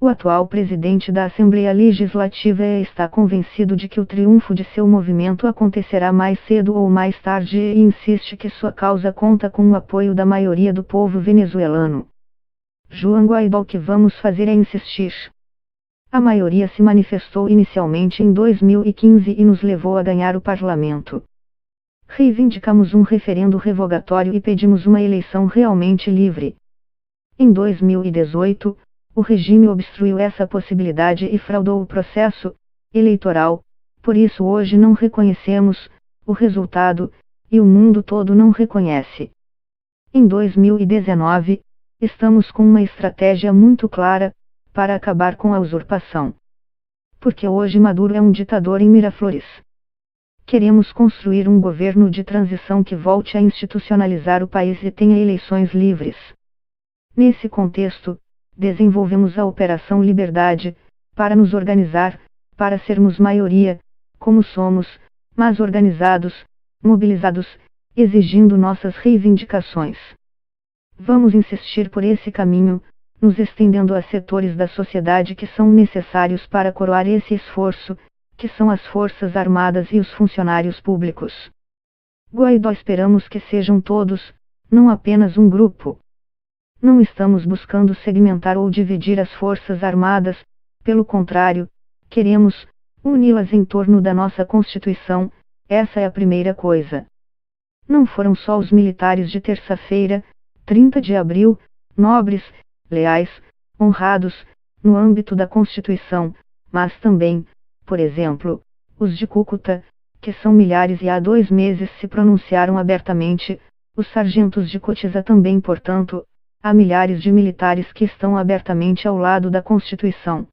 O atual presidente da Assembleia Legislativa está convencido de que o triunfo de seu movimento acontecerá mais cedo ou mais tarde e insiste que sua causa conta com o apoio da maioria do povo venezuelano. Juan Guaidó: o que vamos fazer é insistir. A maioria se manifestou inicialmente em 2015 e nos levou a ganhar o parlamento. Reivindicamos um referendo revogatório e pedimos uma eleição realmente livre. Em 2018, o regime obstruiu essa possibilidade e fraudou o processo eleitoral, por isso hoje não reconhecemos o resultado, e o mundo todo não reconhece. Em 2019, estamos com uma estratégia muito clara para acabar com a usurpação. Porque hoje Maduro é um ditador em Miraflores. Queremos construir um governo de transição que volte a institucionalizar o país e tenha eleições livres. Nesse contexto, desenvolvemos a Operação Liberdade, para nos organizar, para sermos maioria, como somos, mas organizados, mobilizados, exigindo nossas reivindicações. Vamos insistir por esse caminho, nos estendendo a setores da sociedade que são necessários para coroar esse esforço, que são as Forças Armadas e os funcionários públicos. Guaidó: esperamos que sejam todos, não apenas um grupo. Não estamos buscando segmentar ou dividir as Forças Armadas, pelo contrário, queremos uni-las em torno da nossa Constituição, essa é a primeira coisa. Não foram só os militares de terça-feira, 30 de abril, nobres, leais, honrados, no âmbito da Constituição, mas também, por exemplo, os de Cúcuta, que são milhares e há 2 meses se pronunciaram abertamente, os sargentos de Cotiza também. Portanto, há milhares de militares que estão abertamente ao lado da Constituição.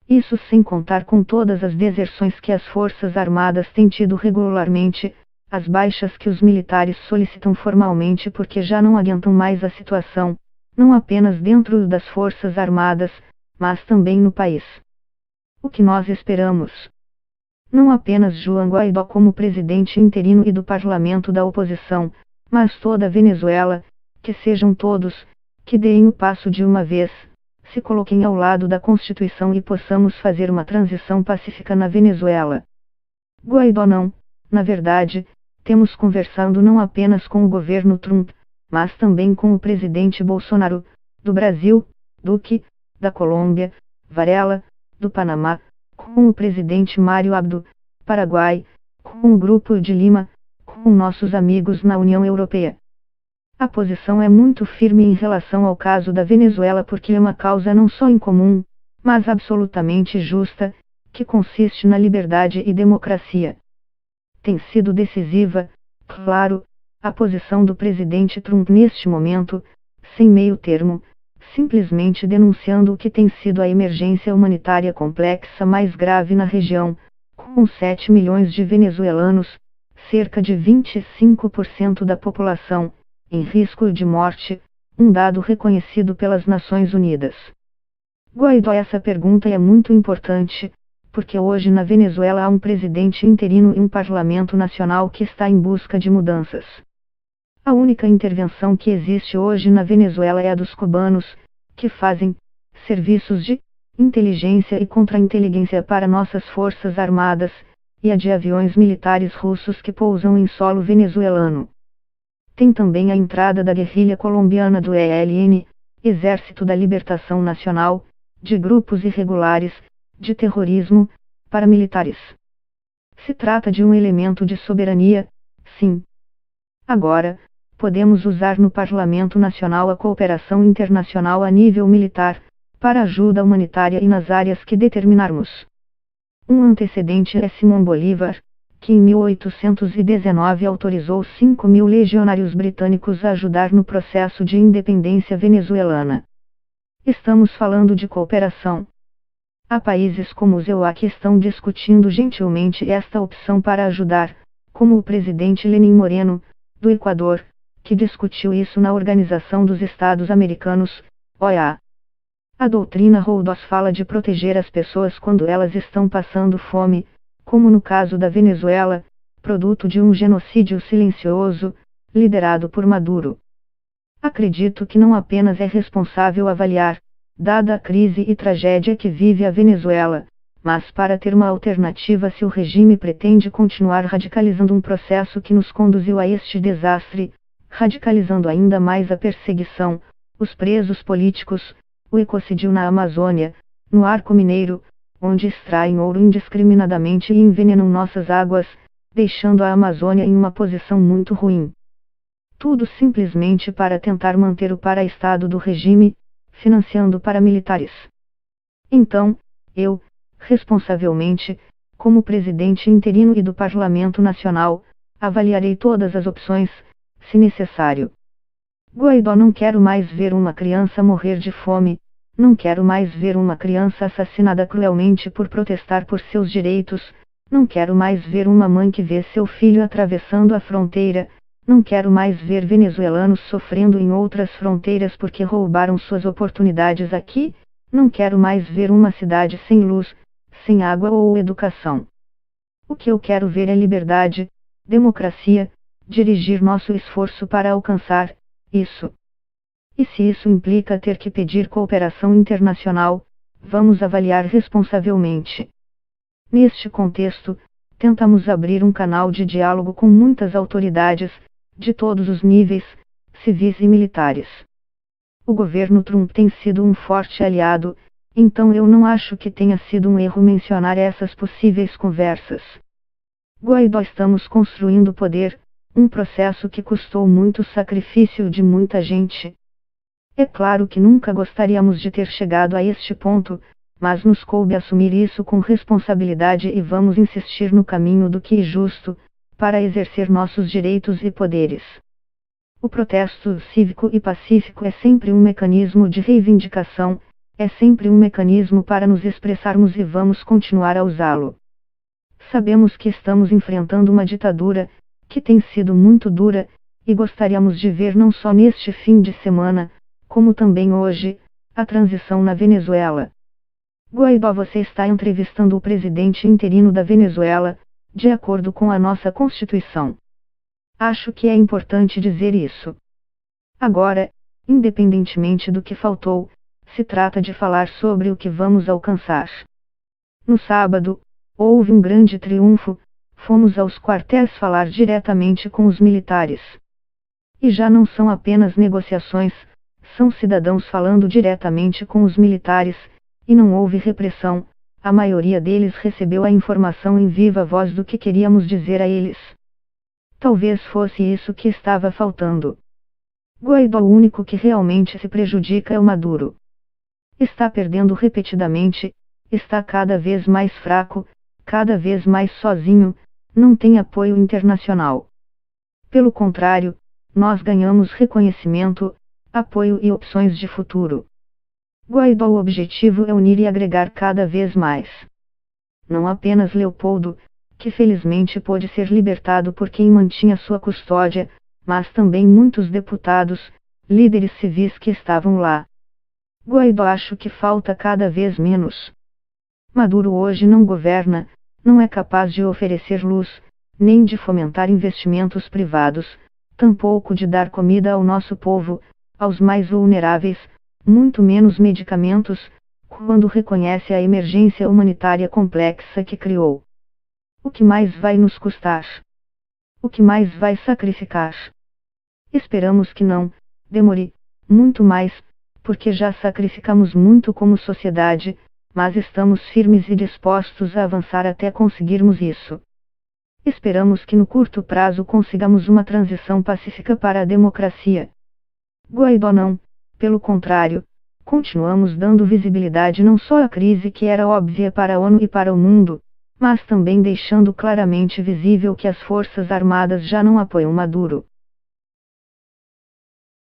Isso sem contar com todas as deserções que as Forças Armadas têm tido regularmente, as baixas que os militares solicitam formalmente porque já não aguentam mais a situação, não apenas dentro das Forças Armadas, mas também no país. O que nós esperamos? Não apenas Juan Guaidó como presidente interino e do parlamento da oposição, mas toda a Venezuela, que sejam todos, que deem o passo de uma vez, se coloquem ao lado da Constituição e possamos fazer uma transição pacífica na Venezuela. Guaidó não, na verdade, temos conversando não apenas com o governo Trump, mas também com o presidente Bolsonaro, do Brasil, Duque, da Colômbia, Varela, do Panamá, com o presidente Mário Abdo, Paraguai, com o Grupo de Lima, com nossos amigos na União Europeia. A posição é muito firme em relação ao caso da Venezuela porque é uma causa não só incomum, mas absolutamente justa, que consiste na liberdade e democracia. Tem sido decisiva, claro, a posição do presidente Trump neste momento, sem meio termo, simplesmente denunciando o que tem sido a emergência humanitária complexa mais grave na região, com 7 milhões de venezuelanos, cerca de 25% da população, em risco de morte, um dado reconhecido pelas Nações Unidas. Guaidó: essa pergunta é muito importante, porque hoje na Venezuela há um presidente interino e um parlamento nacional que está em busca de mudanças. A única intervenção que existe hoje na Venezuela é a dos cubanos, que fazem serviços de inteligência e contra-inteligência para nossas forças armadas, e a de aviões militares russos que pousam em solo venezuelano. Tem também a entrada da guerrilha colombiana do ELN, Exército da Libertação Nacional, de grupos irregulares, de terrorismo, paramilitares. Se trata de um elemento de soberania, sim. Agora, podemos usar no Parlamento Nacional a cooperação internacional a nível militar, para ajuda humanitária e nas áreas que determinarmos. Um antecedente é Simão Bolívar, que em 1819 autorizou 5.000 legionários britânicos a ajudar no processo de independência venezuelana. Estamos falando de cooperação. Há países como os EUA que estão discutindo gentilmente esta opção para ajudar, como o presidente Lenín Moreno, do Equador, que discutiu isso na Organização dos Estados Americanos, OEA. A doutrina Roldós fala de proteger as pessoas quando elas estão passando fome, como no caso da Venezuela, produto de um genocídio silencioso, liderado por Maduro. Acredito que não apenas é responsável avaliar, dada a crise e tragédia que vive a Venezuela, mas para ter uma alternativa se o regime pretende continuar radicalizando um processo que nos conduziu a este desastre, radicalizando ainda mais a perseguição, os presos políticos, o ecocídio na Amazônia, no Arco Mineiro, onde extraem ouro indiscriminadamente e envenenam nossas águas, deixando a Amazônia em uma posição muito ruim. Tudo simplesmente para tentar manter o para-estado do regime, financiando paramilitares. Então, eu, responsavelmente, como presidente interino e do Parlamento Nacional, avaliarei todas as opções, se necessário. Guaidó: não quero mais ver uma criança morrer de fome, não quero mais ver uma criança assassinada cruelmente por protestar por seus direitos, não quero mais ver uma mãe que vê seu filho atravessando a fronteira, não quero mais ver venezuelanos sofrendo em outras fronteiras porque roubaram suas oportunidades aqui, não quero mais ver uma cidade sem luz, sem água ou educação. O que eu quero ver é liberdade, democracia, dirigir nosso esforço para alcançar isso. E se isso implica ter que pedir cooperação internacional, vamos avaliar responsavelmente. Neste contexto, tentamos abrir um canal de diálogo com muitas autoridades, de todos os níveis, civis e militares. O governo Trump tem sido um forte aliado, então eu não acho que tenha sido um erro mencionar essas possíveis conversas. Guaidó: estamos construindo poder, um processo que custou muito sacrifício de muita gente. É claro que nunca gostaríamos de ter chegado a este ponto, mas nos coube assumir isso com responsabilidade e vamos insistir no caminho do que é justo, para exercer nossos direitos e poderes. O protesto cívico e pacífico é sempre um mecanismo de reivindicação, é sempre um mecanismo para nos expressarmos e vamos continuar a usá-lo. Sabemos que estamos enfrentando uma ditadura, que tem sido muito dura, e gostaríamos de ver não só neste fim de semana, como também hoje, a transição na Venezuela. Guaidó: você está entrevistando o presidente interino da Venezuela, de acordo com a nossa Constituição. Acho que é importante dizer isso. Agora, independentemente do que faltou, se trata de falar sobre o que vamos alcançar. No sábado, houve um grande triunfo, fomos aos quartéis falar diretamente com os militares. E já não são apenas negociações, são cidadãos falando diretamente com os militares, e não houve repressão, a maioria deles recebeu a informação em viva voz do que queríamos dizer a eles. Talvez fosse isso que estava faltando. Guaidó: o único que realmente se prejudica é o Maduro. Está perdendo repetidamente, está cada vez mais fraco, cada vez mais sozinho, não tem apoio internacional. Pelo contrário, nós ganhamos reconhecimento, apoio e opções de futuro. Guaidó: o objetivo é unir e agregar cada vez mais. Não apenas Leopoldo, que felizmente pôde ser libertado por quem mantinha sua custódia, mas também muitos deputados, líderes civis que estavam lá. Guaidó: acho que falta cada vez menos. Maduro hoje não governa, não é capaz de oferecer luz, nem de fomentar investimentos privados, tampouco de dar comida ao nosso povo, aos mais vulneráveis, muito menos medicamentos, quando reconhece a emergência humanitária complexa que criou. O que mais vai nos custar? O que mais vai sacrificar? Esperamos que não demore muito mais, porque já sacrificamos muito como sociedade, mas estamos firmes e dispostos a avançar até conseguirmos isso. Esperamos que no curto prazo consigamos uma transição pacífica para a democracia. Guaidó: não, pelo contrário, continuamos dando visibilidade não só à crise que era óbvia para a ONU e para o mundo, mas também deixando claramente visível que as forças armadas já não apoiam Maduro.